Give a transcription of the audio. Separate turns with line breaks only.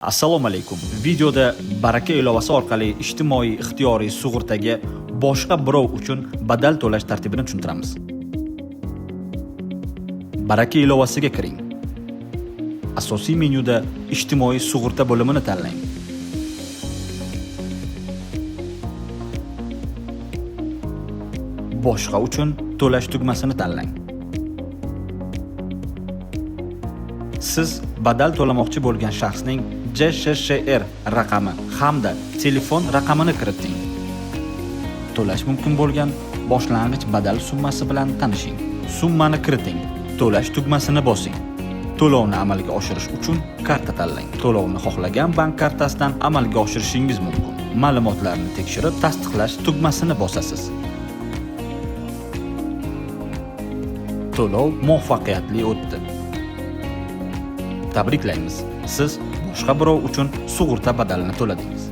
Assalomu alaykum. Videoda baraka ilovasi orqali ijtimoiy ixtiyoriy sug'urtaga boshqa birov uchun badal to'lash tartibini tushuntiramiz. Baraka ilovasiga kiring. Asosiy menyuda ijtimoiy sug'urta bo'limini tanlang. Boshqa uchun to'lash tugmasini tanlang. Siz badal to'lamoqchi bo'lgan shaxsning JSHR raqami hamda telefon raqamini kiriting. To'lash mumkin bo'lgan boshlang'ich badal summasi bilan tanishing. Summani kiriting. To'lash tugmasini bosing. To'lovni amalga oshirish uchun karta tanlang. To'lovni xohlagan bank kartasidan amalga oshirishingiz mumkin. Ma'lumotlarni tekshirib, tasdiqlash tugmasini bosasiz. To'lov muvaffaqiyatli o'tdi. Tabriklaymiz. Siz boshqa birov uchun sug'urta badalini to'ladingiz.